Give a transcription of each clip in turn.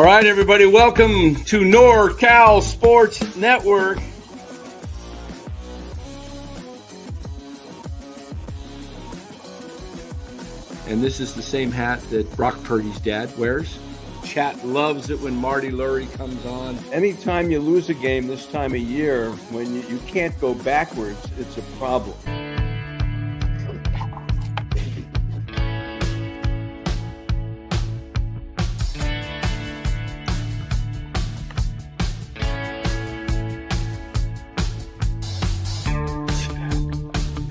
All right, everybody, welcome to NorCal Sports Network. And this is the same hat that Brock Purdy's dad wears. Chat loves it when Marty Lurie comes on. Anytime you lose a game this time of year, when you can't go backwards, it's a problem.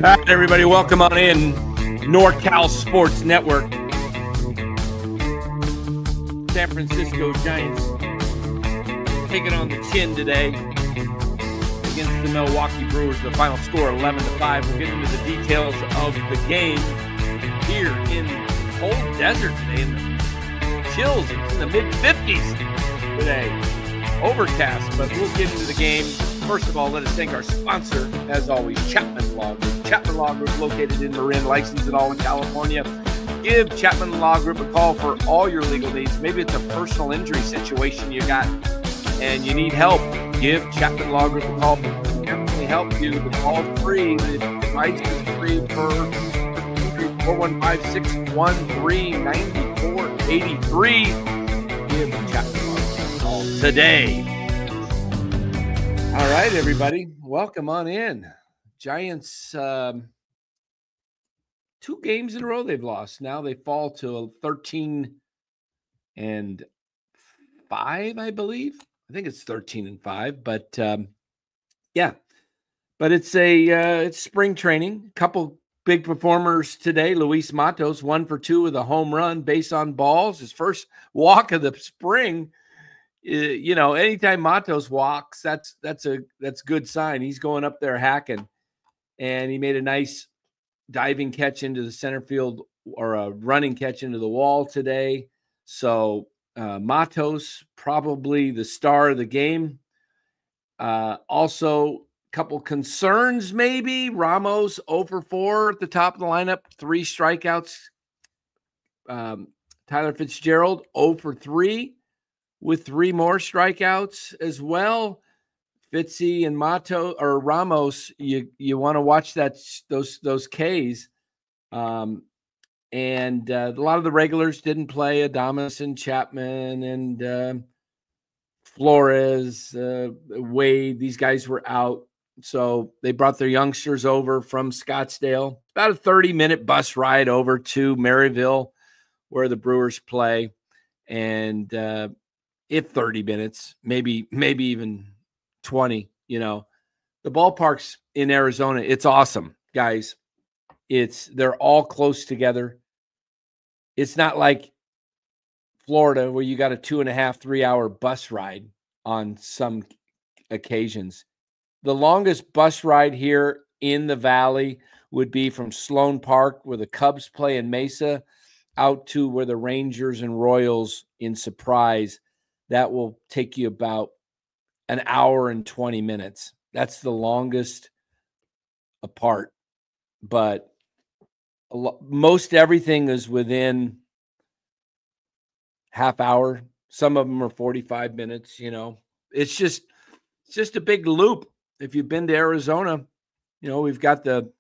All right, everybody, welcome on in. NorCal Sports Network. San Francisco Giants taking on the chin today against the Milwaukee Brewers. The final score 11-5. We'll get into the details of the game here in the cold desert today. In the chills, it's in the mid-50s today. Overcast, but we'll get into the game. First of all, let us thank our sponsor, as always, Chapman Law Group. Chapman Law Group, located in Marin, licensed in all in California. Give Chapman Law Group a call for all your legal needs. Maybe it's a personal injury situation you got and you need help. Give Chapman Law Group a call. They'll definitely help you. The call's free. The advice is free for 415-613-9483. Give Chapman Law Group a call today. All right, everybody, welcome on in. Giants, 2 games in a row they've lost. Now they fall to 13-5, I believe. I think it's 13-5, but yeah. But it's it's spring training. A couple big performers today. Luis Matos, 1 for 2 with a home run, base on balls. His first walk of the spring. You know, anytime Matos walks, that's good sign. He's going up there hacking, and he made a nice diving catch into the center field, or a running catch into the wall today. So Matos, probably the star of the game. Also, a couple concerns maybe. Ramos 0 for 4 at the top of the lineup, 3 strikeouts. Tyler Fitzgerald 0 for 3. With 3 more strikeouts as well. Fitzy and Ramos, you want to watch those Ks. And a lot of the regulars didn't play. Adames and Chapman and Flores, Wade. These guys were out. So they brought their youngsters over from Scottsdale. About a 30-minute bus ride over to Maryville, where the Brewers play. And if 30 minutes, maybe even 20, you know. The ballparks in Arizona, it's awesome, guys. They're all close together. It's not like Florida where you got a 2.5, 3 hour bus ride on some occasions. The longest bus ride here in the Valley would be from Sloan Park, where the Cubs play in Mesa, out to where the Rangers and Royals in Surprise. That will take you about an hour and 20 minutes. That's the longest apart. But most everything is within half hour. Some of them are 45 minutes, you know. It's just a big loop. If you've been to Arizona, you know, we've got the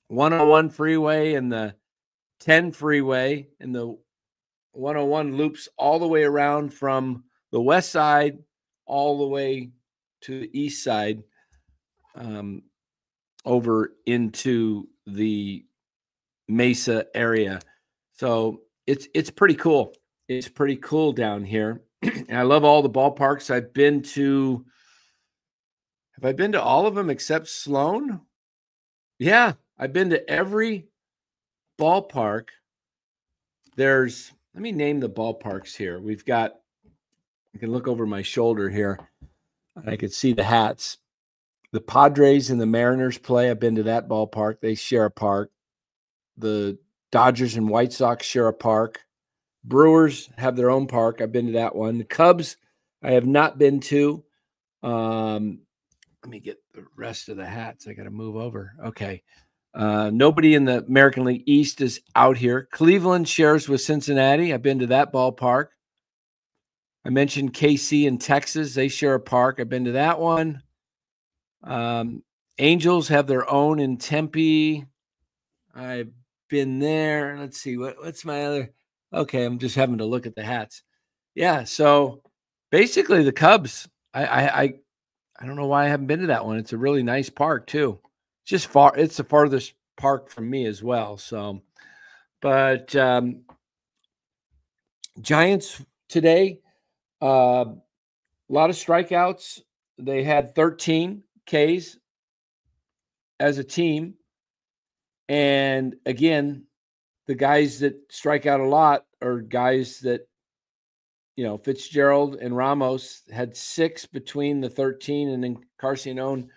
101 freeway and the 10 freeway, and the 101 loops all the way around from the west side all the way to the east side, over into the Mesa area. So it's pretty cool. It's pretty cool down here. And I love all the ballparks. Have I been to all of them except Sloan? Yeah, I've been to every ballpark. Let me name the ballparks here. I can look over my shoulder here, and I could see the hats. The Padres and the Mariners play. I've been to that ballpark. They share a park. The Dodgers and White Sox share a park. Brewers have their own park. I've been to that one. The Cubs, I have not been to. Let me get the rest of the hats. I got to move over. Okay. Nobody in the American League East is out here. Cleveland shares with Cincinnati. I've been to that ballpark. I mentioned KC in Texas. They share a park. I've been to that one. Angels have their own in Tempe. I've been there. Let's see. What's my other? Okay, I'm just having to look at the hats. Yeah, so basically the Cubs. I don't know why I haven't been to that one. It's a really nice park too. It's just far. It's the farthest park from me as well. So, but Giants today, a lot of strikeouts. They had 13 Ks as a team. And again, the guys that strike out a lot are guys that, Fitzgerald and Ramos had 6 between the 13, and then Carcione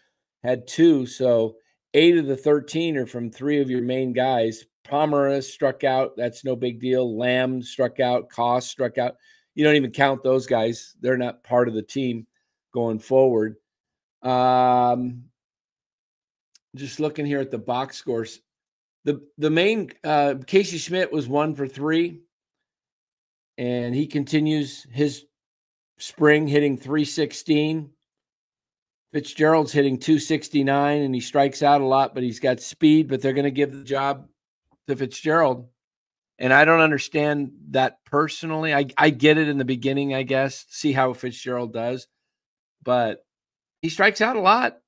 had 2. So 8 of the 13 are from 3 of your main guys. Pomeroy struck out. That's no big deal. Lamb struck out. Koss struck out. You don't even count those guys. They're not part of the team going forward. Just looking here at the box scores. The main Casey Schmidt was 1 for 3, and he continues his spring hitting 316. Fitzgerald's hitting 269, and he strikes out a lot, but he's got speed. But they're going to give the job to Fitzgerald, and I don't understand that personally. I get it in the beginning, I guess, see how Fitzgerald does, but he strikes out a lot.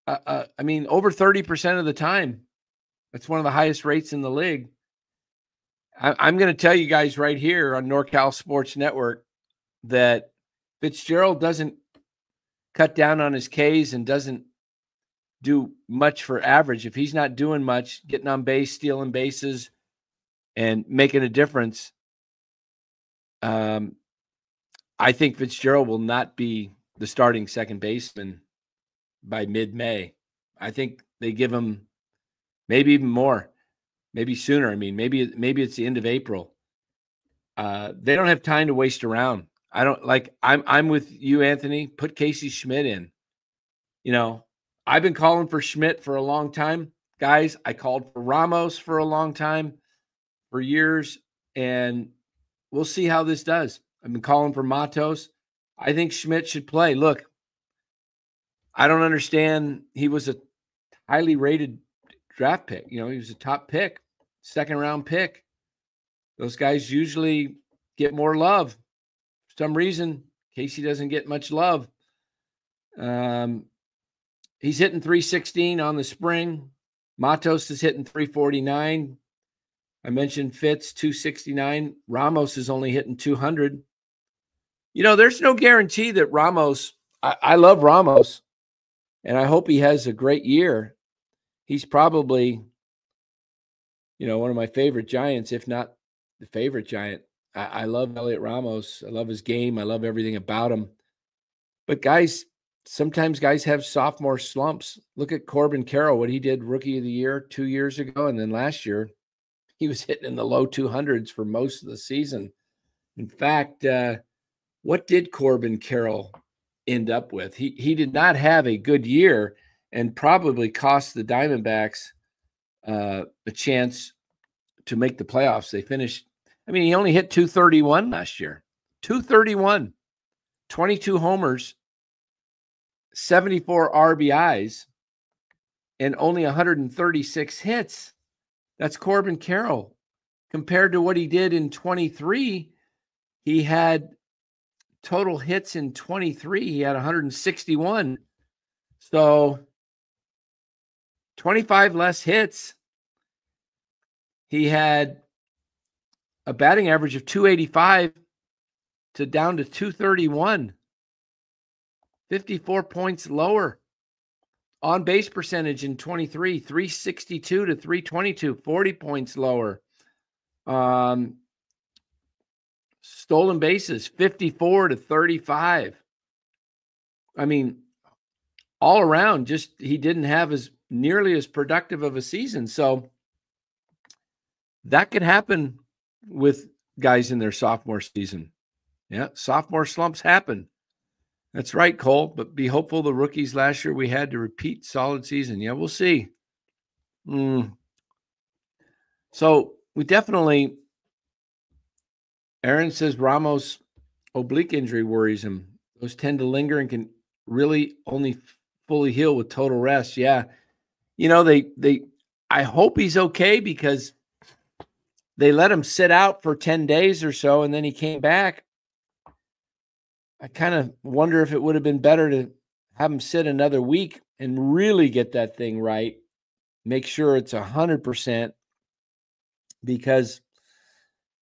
I mean, over 30% of the time. That's one of the highest rates in the league. I'm going to tell you guys right here on NorCal Sports Network that Fitzgerald doesn't cut down on his Ks and doesn't do much for average. If he's not doing much, getting on base, stealing bases, and making a difference, I think Fitzgerald will not be the starting second baseman by mid-May. I think they give him maybe even more, maybe sooner. I mean, maybe it's the end of April. They don't have time to waste around. I'm with you, Anthony. Put Casey Schmidt in. I've been calling for Schmidt for a long time. Guys, I called for Ramos for a long time, for years, and we'll see how this does. I've been calling for Matos. I think Schmidt should play. Look, I don't understand. He was a highly rated draft pick. He was a top pick, second-round pick. Those guys usually get more love. For some reason, Casey doesn't get much love. He's hitting 316 on the spring. Matos is hitting 349. I mentioned Fitz, 269. Ramos is only hitting 200. There's no guarantee that Ramos – I love Ramos, and I hope he has a great year. He's probably, one of my favorite Giants, if not the favorite Giant. I love Elliot Ramos. I love his game. I love everything about him. But guys, sometimes guys have sophomore slumps. Look at Corbin Carroll, what he did Rookie of the Year 2 years ago, and then last year he was hitting in the low 200s for most of the season. In fact, what did Corbin Carroll end up with? He did not have a good year, and probably cost the Diamondbacks a chance to make the playoffs. They finished, he only hit 231 last year. 231, 22 homers, 74 RBIs, and only 136 hits. That's Corbin Carroll. Compared to what he did in 23, he had total hits in 23. He had 161. So 25 less hits. He had a batting average of 285 to down to 231. 54 points lower. On base percentage in 23, 362 to 322, 40 points lower. Stolen bases, 54 to 35. All around, just he didn't have nearly as productive of a season. So that could happen with guys in their sophomore season. Yeah, sophomore slumps happen. That's right, Cole. But be hopeful the rookies last year we had to repeat solid season. Yeah, we'll see. So we definitely, Aaron says Ramos oblique injury worries him. Those tend to linger and can really only fully heal with total rest. Yeah. You know, I hope he's okay because they let him sit out for 10 days or so, and then he came back. I kind of wonder if it would have been better to have him sit another week and really get that thing right. Make sure it's 100%. Because,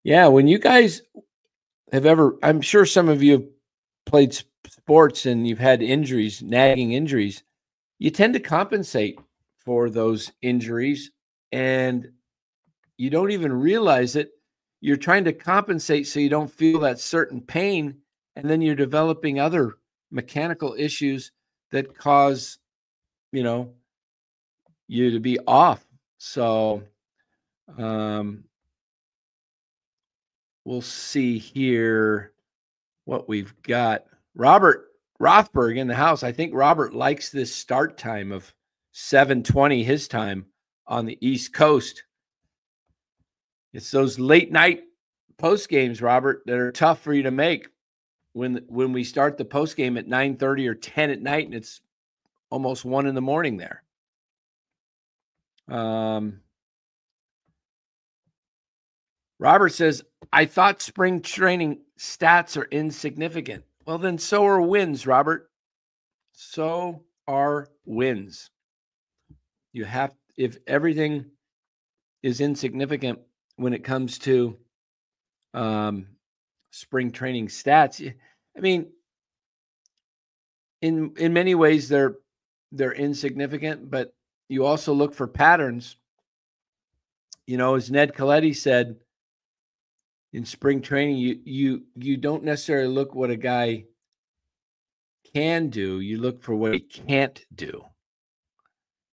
yeah, when you guys have ever, I'm sure some of you have played sports and you've had injuries, nagging injuries, you tend to compensate for those injuries and you don't even realize it. You're trying to compensate so you don't feel that certain pain, and then you're developing other mechanical issues that cause, you to be off. So we'll see here what we've got. Robert Rothberg in the house. I think Robert likes this start time of 7:20 his time on the East Coast. It's those late night post games, Robert, that are tough for you to make when we start the post game at 9:30 or 10 at night, and it's almost 1 a.m. there. Robert says, I thought spring training stats are insignificant. Well, then so are wins, Robert. So are wins. You have, if everything is insignificant when it comes to spring training stats, I mean, in many ways they're insignificant, but you also look for patterns. As Ned Colletti said, in spring training, you don't necessarily look what a guy can do. You look for what he can't do.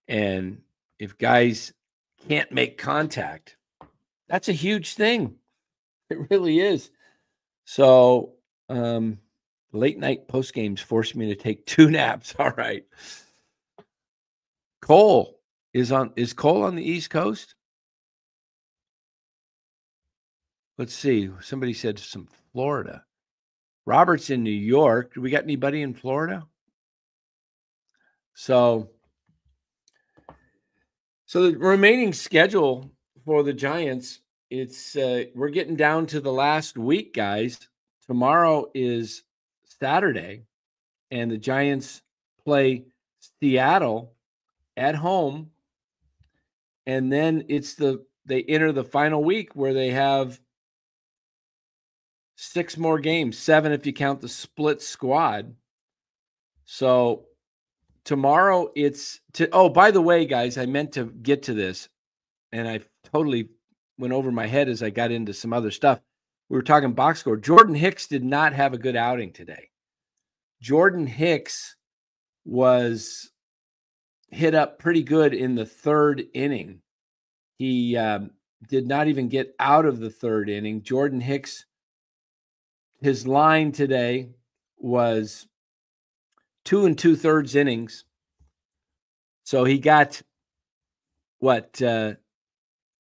And if guys can't make contact, that's a huge thing. It really is. So late night post games forced me to take 2 naps. All right. Cole is Cole on the East Coast? Let's see. Somebody said some Florida. Robert's in New York. Do we got anybody in Florida? So the remaining schedule for the Giants, it's we're getting down to the last week, guys. Tomorrow is Saturday, and the Giants play Seattle at home, and then they enter the final week where they have 6 more games, 7 if you count the split squad. So tomorrow by the way, guys, I meant to get to this and I totally went over my head as I got into some other stuff. We were talking box score. Jordan Hicks did not have a good outing today. Jordan Hicks was hit up pretty good in the 3rd inning. He did not even get out of the 3rd inning. Jordan Hicks, his line today was 2 2/3 innings. So he got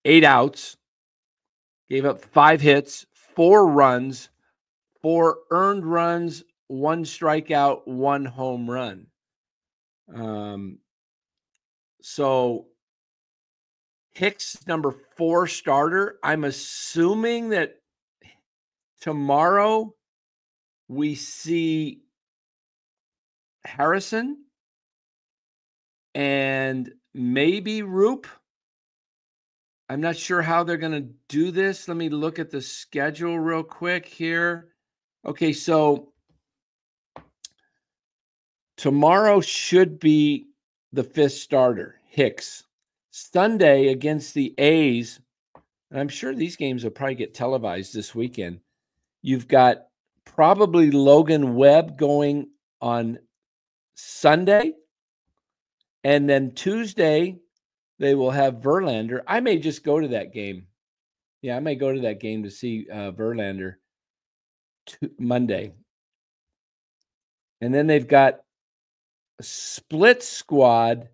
8 outs, gave up 5 hits, 4 runs, 4 earned runs, 1 strikeout, 1 home run. So Hicks, number 4 starter. I'm assuming that tomorrow we see Harrison and maybe Roop. I'm not sure how they're going to do this. Let me look at the schedule real quick here. Okay, so tomorrow should be the 5th starter, Hicks. Sunday against the A's, and I'm sure these games will probably get televised this weekend. You've got probably Logan Webb going on Sunday, and then Tuesday they will have Verlander. I may just go to that game. Yeah, I may go to that game to see Verlander Monday. And then they've got a split squad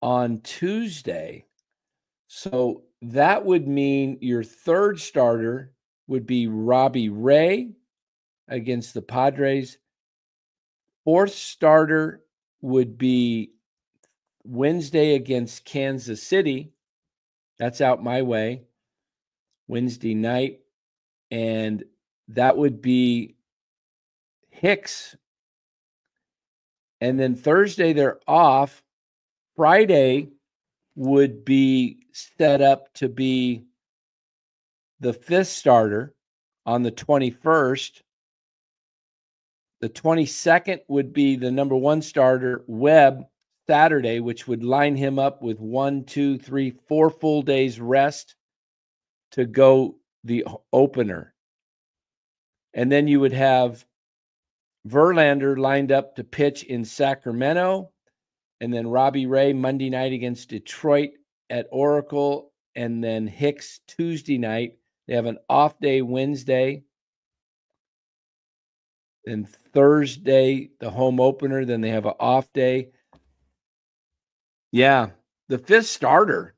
on Tuesday. So that would mean your 3rd starter would be Robbie Ray. against the Padres. Fourth starter would be Wednesday against Kansas City. That's out my way. Wednesday night. And that would be Hicks. And then Thursday, they're off. Friday would be set up to be the fifth starter on the 21st. The 22nd would be the number one starter, Webb, Saturday, which would line him up with 1, 2, 3, 4 full days rest to go the opener. And then you would have Verlander lined up to pitch in Sacramento, and then Robbie Ray Monday night against Detroit at Oracle, and then Hicks Tuesday night. They have an off day Wednesday, and Thursday, the home opener. Then they have an off day. Yeah, the fifth starter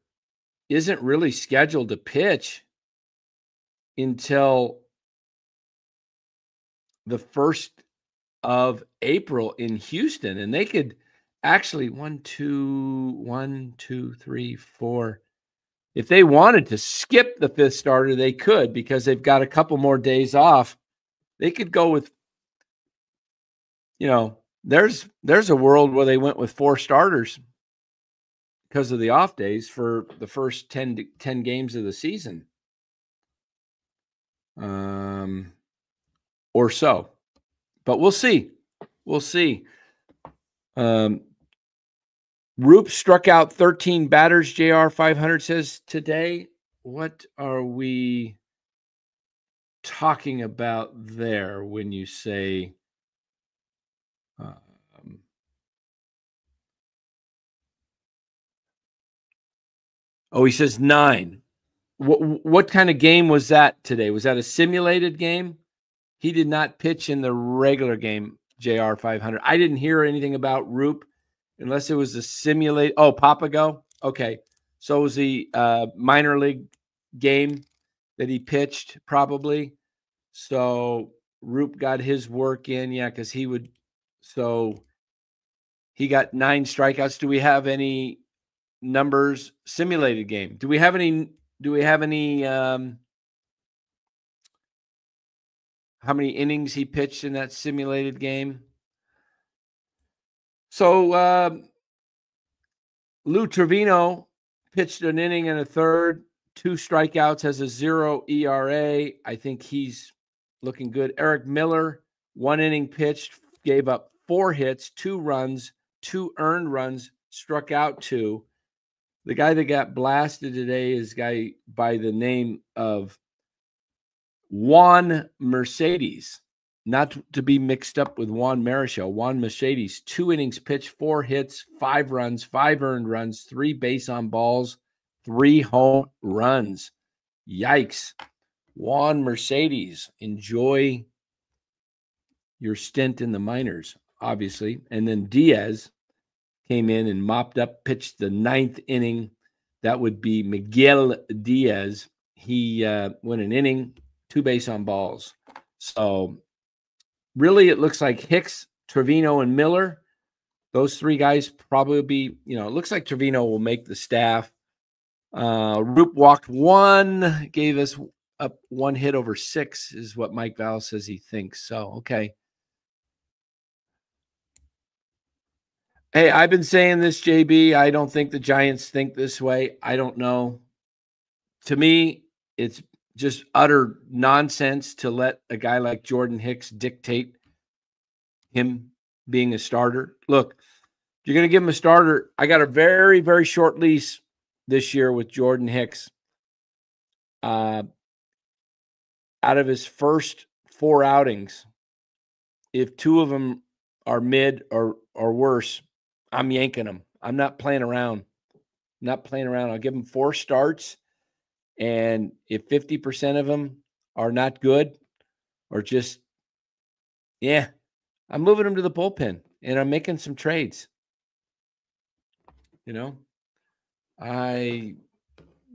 isn't really scheduled to pitch until the 1st of April in Houston. And they could actually 1, 2, 3, 4. If they wanted to skip the fifth starter, they could, because they've got a couple more days off. They could go with, there's a world where they went with 4 starters because of the off days for the first 10 games of the season. Or so. But we'll see. We'll see. Roop struck out 13 batters, JR 500 says today. What are we talking about there when you say he says 9. What kind of game was that today? Was that a simulated game? He did not pitch in the regular game, JR 500. I didn't hear anything about Roop unless it was a simulate. Oh, Papago? Okay. So it was the minor league game that he pitched, probably. So Roop got his work in, because he would. So he got 9 strikeouts. Do we have any numbers? Simulated game. Do we have any? How many innings he pitched in that simulated game? So Lou Trevino pitched an inning and a third, 2 strikeouts, has a 0 ERA. I think he's looking good. Eric Miller, 1 inning pitched, gave up 4 hits, 2 runs, 2 earned runs, struck out 2. The guy that got blasted today is a guy by the name of Juan Mercedes, not to be mixed up with Juan Marichal. Juan Mercedes, 2 innings pitched, 4 hits, 5 runs, 5 earned runs, 3 base on balls, 3 home runs. Yikes. Juan Mercedes, enjoy your stint in the minors, obviously. And then Diaz came in and mopped up, pitched the 9th inning. That would be Miguel Diaz. He went an inning, 2 base on balls. So really, it looks like Hicks, Trevino, and Miller. Those 3 guys probably be, it looks like Trevino will make the staff. Roop walked 1, gave us up 1 hit over 6 is what Mike Val says he thinks. So, okay. Hey, I've been saying this, JB. I don't think the Giants think this way. I don't know. To me, it's just utter nonsense to let a guy like Jordan Hicks dictate him being a starter. Look, if you're going to give him a starter, I got a very, very short lease this year with Jordan Hicks. Out of his first 4 outings, if 2 of them are mid or worse, I'm yanking him. I'm not playing around. I'll give him 4 starts. And if 50% of them are not good or just, I'm moving him to the bullpen and I'm making some trades. I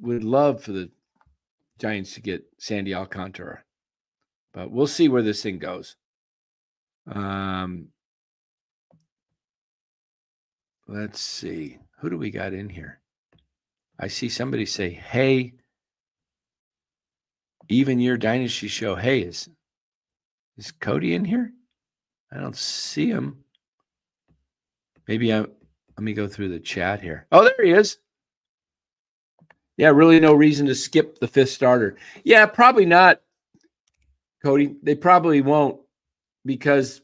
would love for the Giants to get Sandy Alcantara, but we'll see where this thing goes. Let's see. Who do we got in here? I see somebody say, hey, even your dynasty show. Hey, is Cody in here? I don't see him. Maybe let me go through the chat here. Oh, there he is. Yeah, really no reason to skip the fifth starter. Yeah, probably not, Cody. They probably won't, because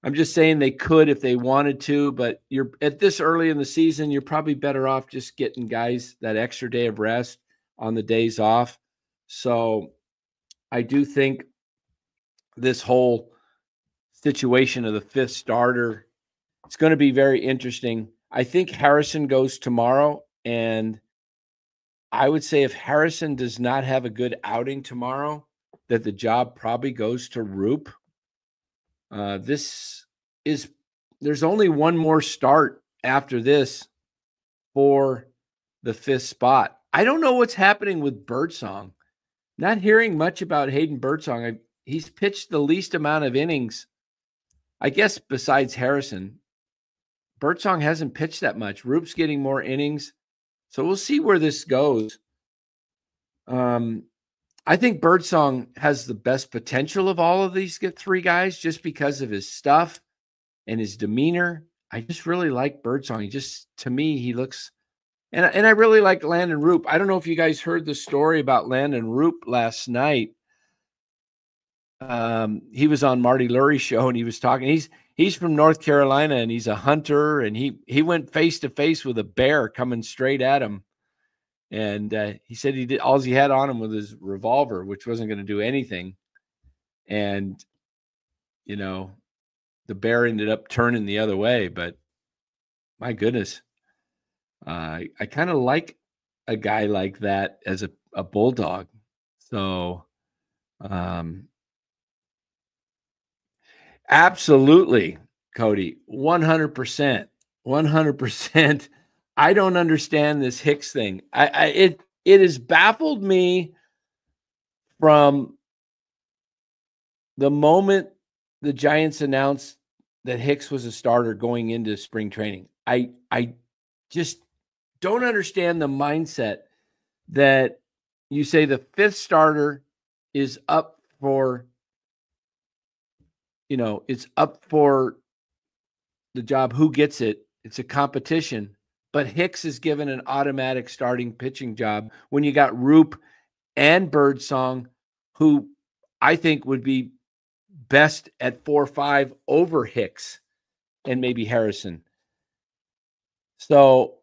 I'm just saying they could if they wanted to, but you're at this early in the season, you're probably better off just getting guys that extra day of rest on the days off. So I do think this whole situation of the fifth starter, it's going to be very interesting. I think Harrison goes tomorrow, and I would say if Harrison does not have a good outing tomorrow, that the job probably goes to Roop. There's only one more start after this for the fifth spot. I don't know what's happening with Birdsong. Not hearing much about Hayden Birdsong. He's pitched the least amount of innings, I guess, besides Harrison. Birdsong hasn't pitched that much. Roop's getting more innings. So we'll see where this goes. I think Birdsong has the best potential of all of these three guys just because of his stuff and his demeanor. I just really like Birdsong. To me, he looks, and I really like Landon Roop. I don't know if you guys heard the story about Landon Roop last night. He was on Marty Lurie's show, and he was talking. He's from North Carolina, and he's a hunter, and he went face to face with a bear coming straight at him. And he said all he had on him was his revolver, which wasn't going to do anything. And, the bear ended up turning the other way. But my goodness, I kind of like a guy like that as a bulldog. So, absolutely, Cody, 100%, 100%. I don't understand this Hicks thing. It has baffled me from the moment the Giants announced that Hicks was a starter going into spring training. I just don't understand the mindset that you say the fifth starter is up for, it's up for the job. Who gets it? It's a competition. But Hicks is given an automatic starting pitching job when you got Roop and Birdsong, who I think would be best at 4-5 over Hicks and maybe Harrison. So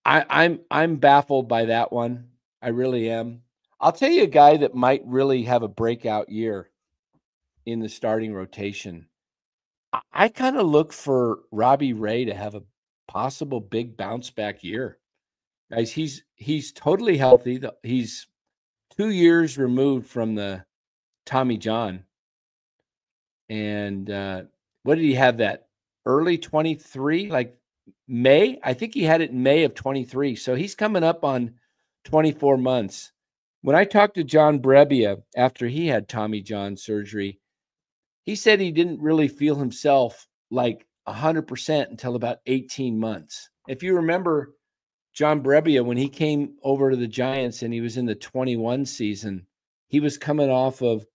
I'm baffled by that one. I really am. I'll tell you a guy that might really have a breakout year in the starting rotation. I kind of look for Robbie Ray to have a possible big bounce back year. Guys, he's totally healthy. He's 2 years removed from the Tommy John. And what did he have that? Early 23, like May? I think he had it in May of 23. So he's coming up on 24 months. When I talked to John Brebbia after he had Tommy John surgery, he said he didn't really feel himself like 100% until about 18 months. If you remember John Brebbia, when he came over to the Giants and he was in the 21 season, he was coming off of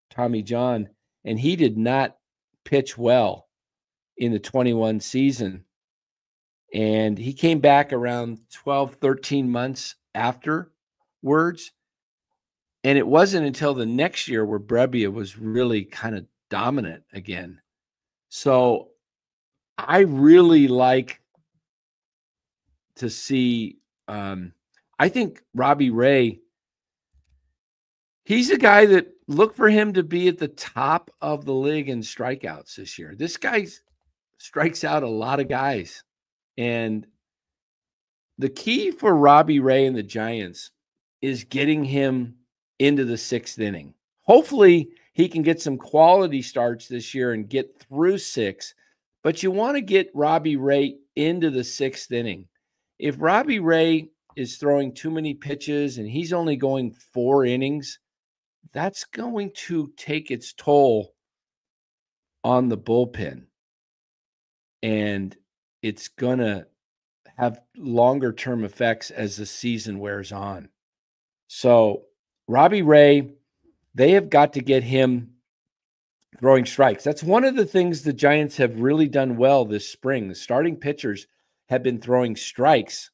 Tommy John, and he did not pitch well in the 21 season. And he came back around 12, 13 months afterwards. And it wasn't until the next year where Brebbia was really kind of dominant again. So I really like to see, I think Robbie Ray, he's a guy that look for him to be at the top of the league in strikeouts this year. This guy strikes out a lot of guys. And the key for Robbie Ray and the Giants is getting him into the sixth inning. Hopefully he can get some quality starts this year and get through 6, but you want to get Robbie Ray into the sixth inning. If Robbie Ray is throwing too many pitches and he's only going 4 innings, that's going to take its toll on the bullpen, and it's going to have longer term effects as the season wears on. So Robbie Ray, they have got to get him throwing strikes. That's one of the things the Giants have really done well this spring. The starting pitchers have been throwing strikes,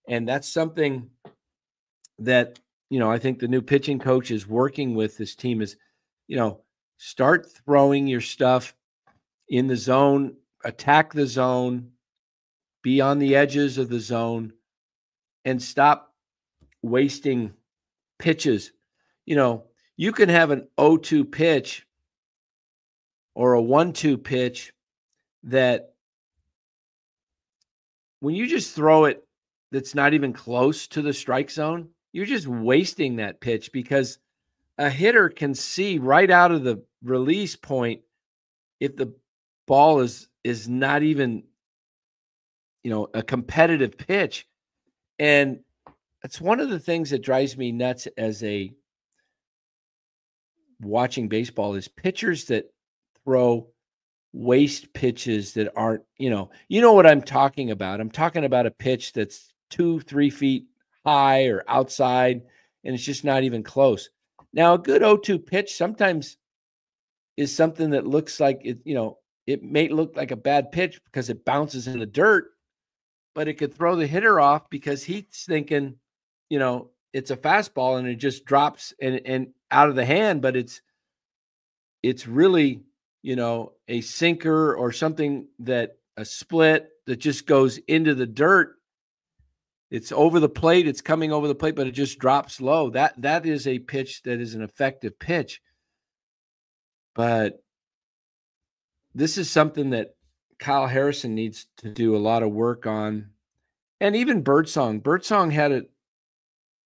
and that's something that, I think the new pitching coach is working with this team is, start throwing your stuff in the zone, attack the zone, be on the edges of the zone, and stop wasting pitches. You can have an 0-2 pitch or a 1-2 pitch that when you just throw it, that's not even close to the strike zone, you're just wasting that pitch, because a hitter can see right out of the release point if the ball is not even, a competitive pitch. And it's one of the things that drives me nuts as a watching baseball is pitchers that throw waste pitches that aren't, you know what I'm talking about. I'm talking about a pitch that's 2-3 feet high or outside, and it's just not even close. Now, a good 0-2 pitch sometimes is something that looks like it, it may look like a bad pitch because it bounces in the dirt, but it could throw the hitter off because he's thinking, it's a fastball and it just drops and out of the hand, but it's really, a sinker or something, that a split that just goes into the dirt. It's over the plate. It's coming over the plate, but it just drops low. That is a pitch that is an effective pitch. But this is something that Kyle Harrison needs to do a lot of work on. And even Birdsong. Birdsong had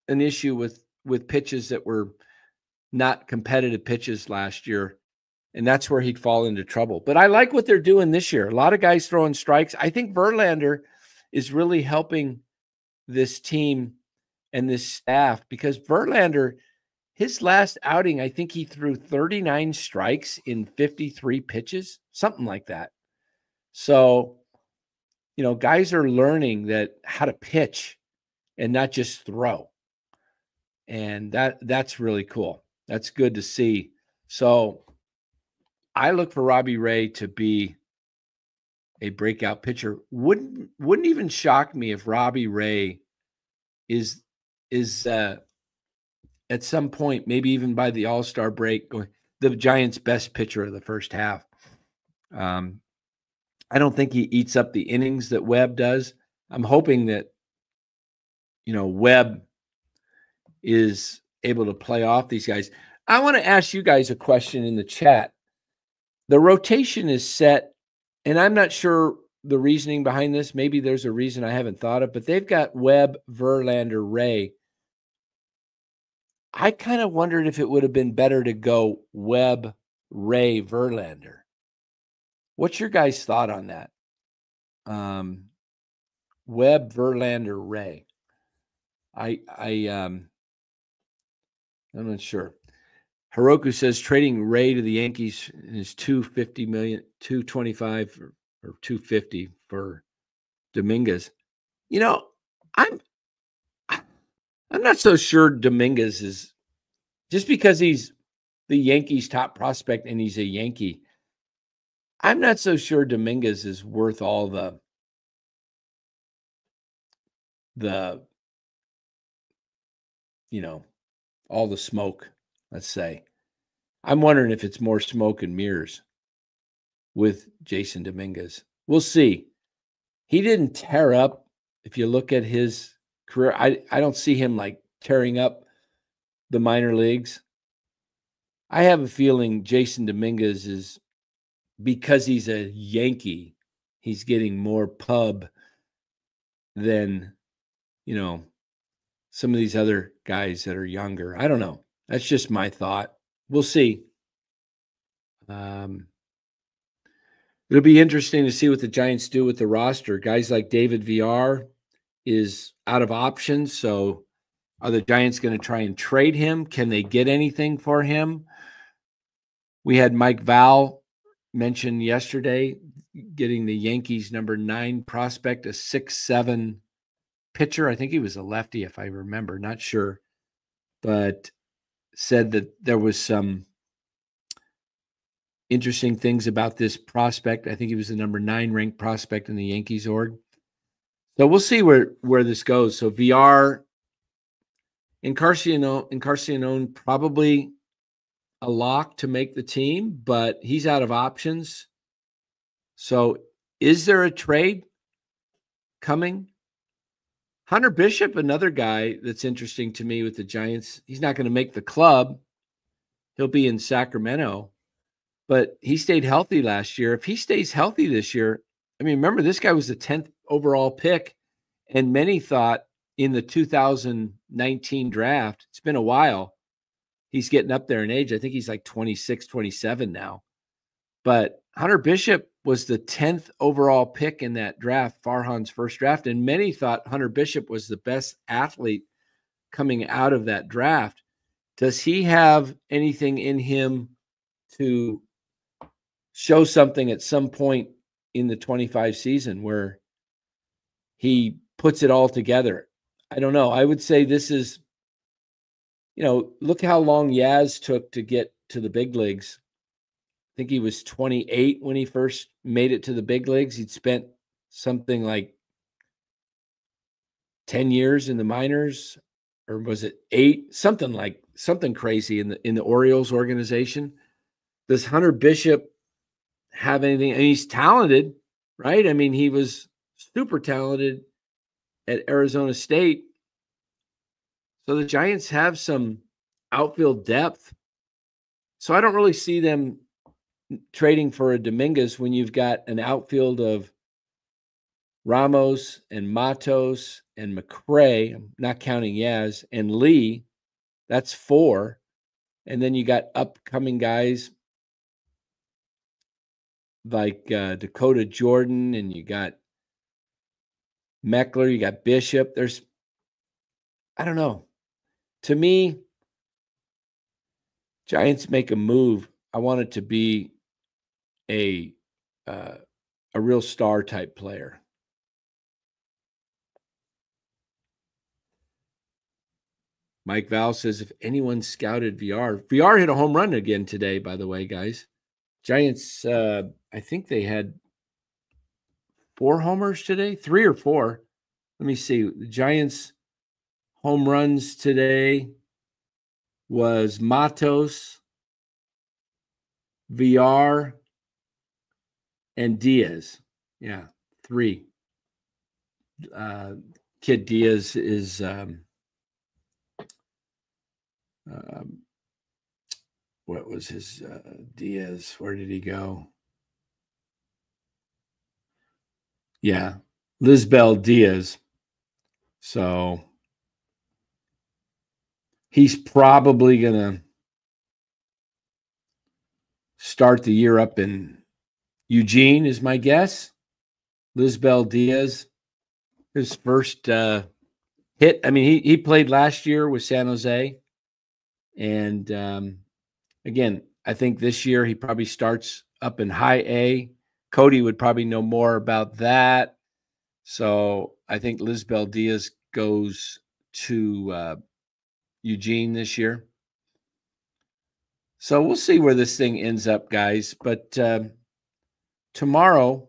an issue with pitches that were not competitive pitches last year, and that's where he'd fall into trouble. But I like what they're doing this year. A lot of guys throwing strikes. I think Verlander is really helping this team and this staff, because Verlander, his last outing, I think he threw 39 strikes in 53 pitches, something like that. So, guys are learning how to pitch and not just throw. And that's really cool. That's good to see. So I look for Robbie Ray to be a breakout pitcher. Wouldn't even shock me if Robbie Ray is at some point, maybe even by the All-Star break, the Giants' best pitcher of the first half. I don't think he eats up the innings that Webb does. I'm hoping that, Webb is able to play off these guys. I want to ask you guys a question in the chat. The rotation is set, and I'm not sure the reasoning behind this. Maybe there's a reason I haven't thought of, but they've got Webb, Verlander, Ray. I kind of wondered if it would have been better to go Webb, Ray, Verlander. What's your guys' thought on that? Webb, Verlander, Ray. I'm not sure. Hiroku says trading Ray to the Yankees is $250 million, $225 or $250 for Dominguez. I'm not so sure Dominguez is, just because he's the Yankees' top prospect and he's a Yankee. I'm not so sure Dominguez is worth all the all the smoke, let's say. I'm wondering if it's more smoke and mirrors with Jason Dominguez. We'll see. He didn't tear up. If you look at his career, I don't see him like tearing up the minor leagues. I have a feeling Jason Dominguez is, because he's a Yankee, he's getting more pub than, some of these other guys that are younger. I don't know. That's just my thought. We'll see. It'll be interesting to see what the Giants do with the roster. Guys like David VR is out of options. So are the Giants going to try and trade him? Can they get anything for him? We had Mike Val mentioned yesterday, getting the Yankees number 9 prospect, a 6'7" pitcher. I think he was a lefty, if I remember, not sure, but said that there was some interesting things about this prospect. I think he was the number 9 ranked prospect in the Yankees org. So we'll see where this goes. So VR, Encarnacion probably a lock to make the team, but he's out of options. So is there a trade coming? Hunter Bishop, another guy that's interesting to me with the Giants. He's not going to make the club. He'll be in Sacramento, but he stayed healthy last year. If he stays healthy this year, I mean, remember, this guy was the 10th overall pick, and many thought in the 2019 draft, it's been a while, he's getting up there in age. I think he's like 26, 27 now. But Hunter Bishop was the 10th overall pick in that draft, Farhan's first draft, and many thought Hunter Bishop was the best athlete coming out of that draft. Does he have anything in him to show something at some point in the 25 season where he puts it all together? I don't know. I would say this is, look how long Yaz took to get to the big leagues. I think he was 28 when he first made it to the big leagues. He'd spent something like 10 years in the minors, or was it 8? Something crazy in the Orioles organization. Does Hunter Bishop have anything? And he's talented, right? I mean, he was super talented at Arizona State. So the Giants have some outfield depth. So I don't really see them trading for a Dominguez when you've got an outfield of Ramos and Matos and McRae, I'm not counting Yaz, and Lee. That's 4. And then you got upcoming guys like Dakota Jordan, and you got Meckler, you got Bishop. I don't know. To me, Giants make a move. I want it to be a real star type player. Mike Val says, if anyone scouted VR hit a home run again today, by the way, guys. Giants, I think they had 4 homers today, 3 or 4. Let me see. The Giants home runs today was Matos, VR, and Diaz. Yeah, 3. Kid Diaz is what was his Diaz? Where did he go? Yeah, Lisbel Diaz. So he's probably going to start the year up in Eugene, is my guess. Lisbel Diaz, his first hit. I mean, he played last year with San Jose. And again, I think this year he probably starts up in high A. Cody would probably know more about that. So I think Lisbel Diaz goes to Eugene this year. So we'll see where this thing ends up, guys. But tomorrow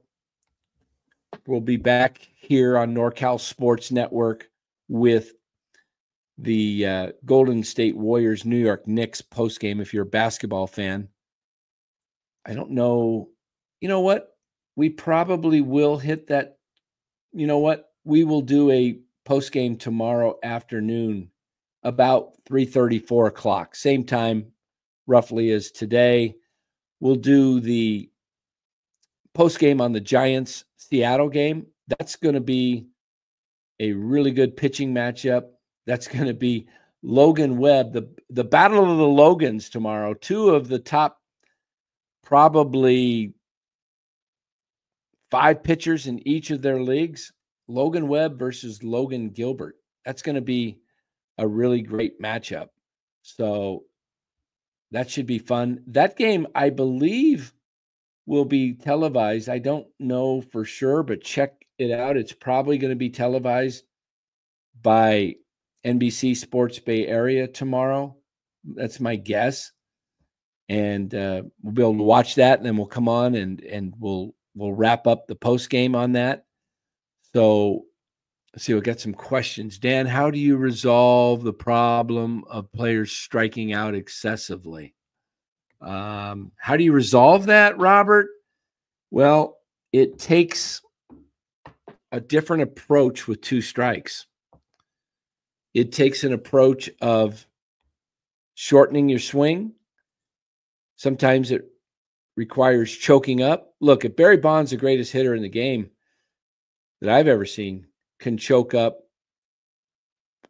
we'll be back here on NorCal Sports Network with the Golden State Warriors New York Knicks postgame. If you're a basketball fan, I don't know. You know what? We probably will hit that. You know what? We will do a postgame tomorrow afternoon about 3:30, 4 o'clock, same time roughly as today. We'll do the postgame on the Giants Seattle game. That's going to be a really good pitching matchup. That's going to be Logan Webb, the battle of the Logans tomorrow. 2 of the top probably 5 pitchers in each of their leagues. Logan Webb versus Logan Gilbert. That's going to be a really great matchup. So that should be fun. That game, I believe, will be televised. I don't know for sure, but check it out. It's probably going to be televised by NBC Sports Bay Area tomorrow. That's my guess. And we'll be able to watch that, and then we'll come on and we'll wrap up the post game on that. So let's see, we'll get some questions. Dan, how do you resolve the problem of players striking out excessively? How do you resolve that, Robert? Well, it takes a different approach with 2 strikes. It takes an approach of shortening your swing. Sometimes it requires choking up. Look, if Barry Bonds, the greatest hitter in the game that I've ever seen, can choke up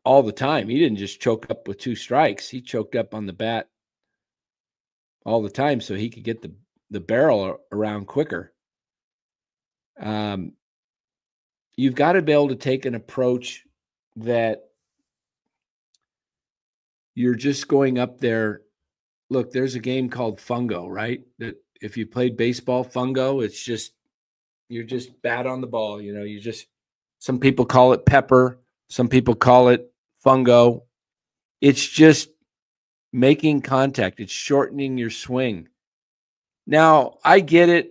all the time. He didn't just choke up with 2 strikes. He choked up on the bat all the time so he could get the barrel around quicker. You've got to be able to take an approach that you're just going up there. Look, there's a game called fungo, right? That if you played baseball, fungo, it's just, you're just bad on the ball. You know, some people call it pepper. Some people call it fungo. It's just making contact. It's shortening your swing. Now, I get it.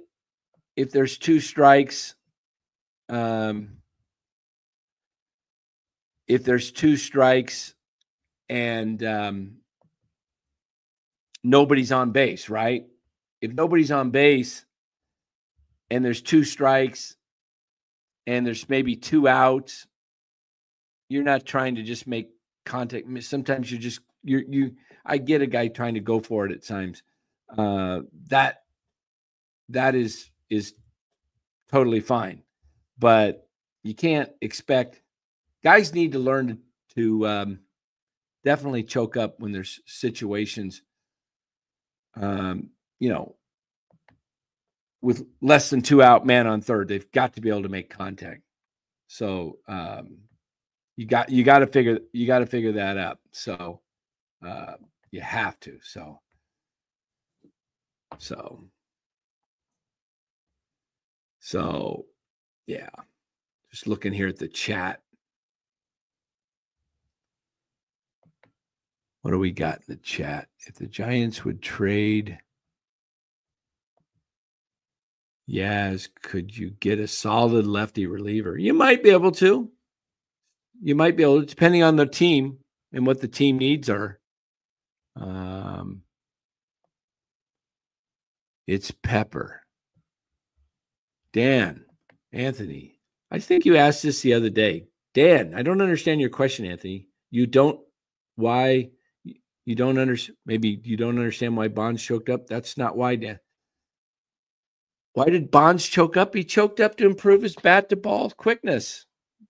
If there's 2 strikes, and nobody's on base, right? If nobody's on base and there's 2 strikes and there's maybe 2 outs, you're not trying to just make contact. Sometimes I get a guy trying to go for it at times. That is totally fine, but you can't expect. Guys need to learn to definitely choke up when there's situations, with less than 2 out, man on third. They've got to be able to make contact. So you got to figure that out. So you have to. So yeah. Just looking here at the chat. What do we got in the chat? If the Giants would trade Yaz, could you get a solid lefty reliever? You might be able to. Depending on the team and what the team needs are. It's Pepper. Dan, Anthony, I think you asked this the other day. Dan, I don't understand your question, Anthony. Why you don't understand? Maybe you don't understand why Bonds choked up. That's not why, Dan. Why did Bonds choke up? He choked up to improve his bat to ball quickness.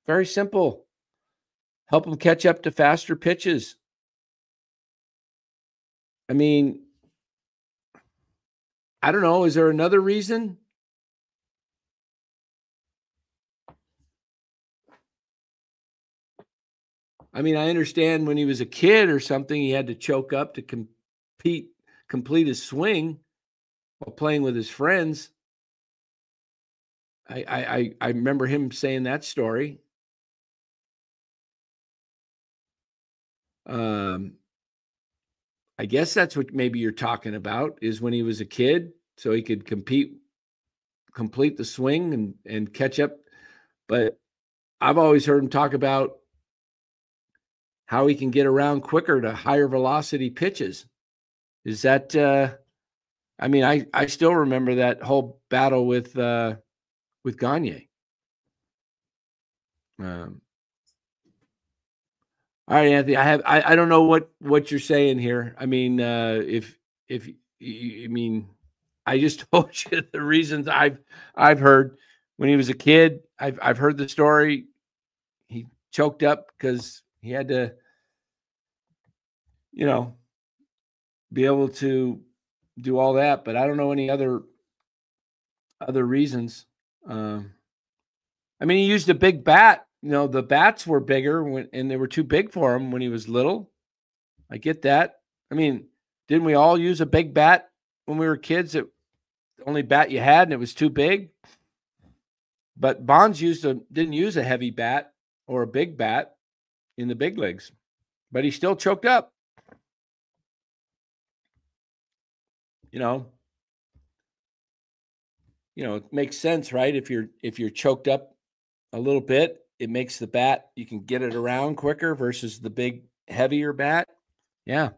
Very simple. Help him catch up to faster pitches. I mean, I don't know. Is there another reason? I mean, I understand when he was a kid or something, he had to choke up to complete his swing while playing with his friends. I remember him saying that story. I guess that's what maybe you're talking about, is when he was a kid, so he could complete the swing and catch up. But I've always heard him talk about how he can get around quicker to higher velocity pitches. Is that, I mean, I still remember that whole battle with Gagne. All right, Anthony, I don't know what you're saying here. I mean, if I mean, I just told you the reasons I've heard. When he was a kid, I've heard the story. He choked up because he had to, be able to do all that. But I don't know any other reasons. I mean, he used a big bat. The bats were bigger and they were too big for him when he was little. I get that. I mean, didn't we all use a big bat when we were kids? the only bat you had and it was too big. But Bonds didn't use a heavy bat or a big bat in the big leagues, but he still choked up. You know, it makes sense, right? If you're choked up a little bit, it makes the bat, you can get it around quicker versus the big, heavier bat. Yeah.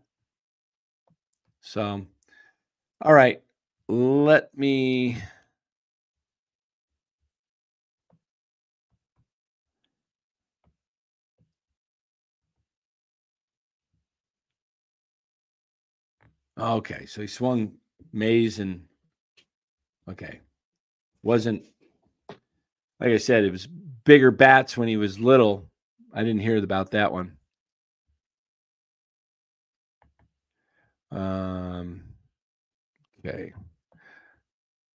So, all right, let me. Okay, so he swung Mays and okay. Wasn't, like I said, it was bigger bats when he was little. I didn't hear about that one. Okay.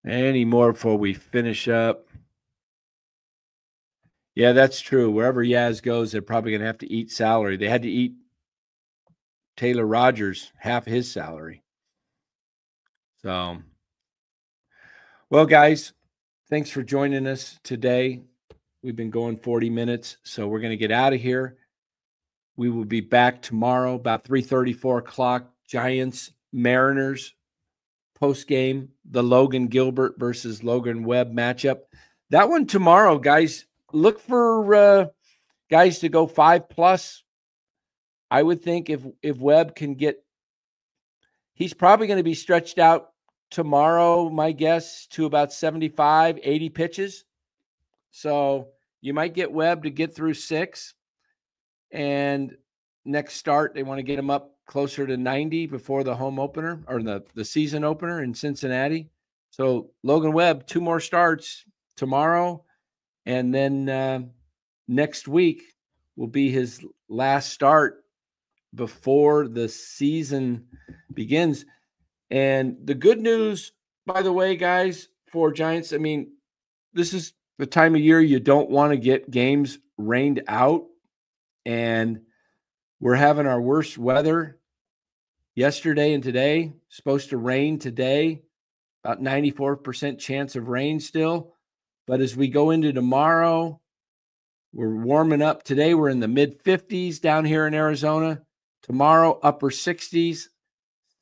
Any more before we finish up? Yeah, that's true. Wherever Yaz goes, they're probably going to have to eat salary. They had to eat Taylor Rogers half his salary. So, well, guys, thanks for joining us today. We've been going 40 minutes, so we're going to get out of here. We will be back tomorrow about 3:30, 4 o'clock. Giants, Mariners, post-game, the Logan Gilbert versus Logan Webb matchup. That one tomorrow, guys. Look for guys to go 5+. I would think if Webb can get, he's probably going to be stretched out tomorrow, my guess, to about 75, 80 pitches. So you might get Webb to get through 6. And next start, they want to get him up closer to 90 before the home opener or the season opener in Cincinnati. So Logan Webb, 2 more starts tomorrow. And then next week will be his last start before the season begins. And the good news, by the way, guys, for Giants, I mean, this is the time of year you don't want to get games rained out. And we're having our worst weather yesterday and today. Supposed to rain today, about 94% chance of rain still. But as we go into tomorrow, we're warming up. Today, we're in the mid-50s down here in Arizona. Tomorrow, upper 60s.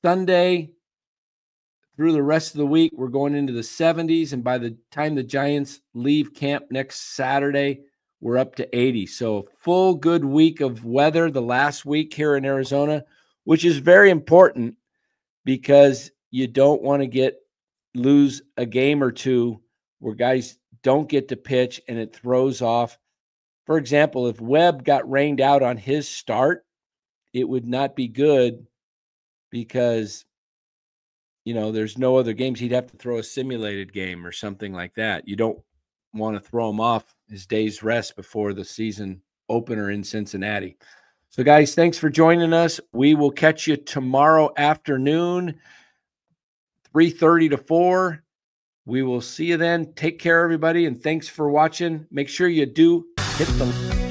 Sunday, through the rest of the week, we're going into the 70s. And by the time the Giants leave camp next Saturday, we're up to 80. So full good week of weather the last week here in Arizona, which is very important because you don't want to lose a game or two where guys don't get to pitch and it throws off. For example, if Webb got rained out on his start, it would not be good because, there's no other games. He'd have to throw a simulated game or something like that. You don't want to throw him off his day's rest before the season opener in Cincinnati. So, guys, thanks for joining us. We will catch you tomorrow afternoon, 3:30 to 4. We will see you then. Take care, everybody, and thanks for watching. Make sure you do hit the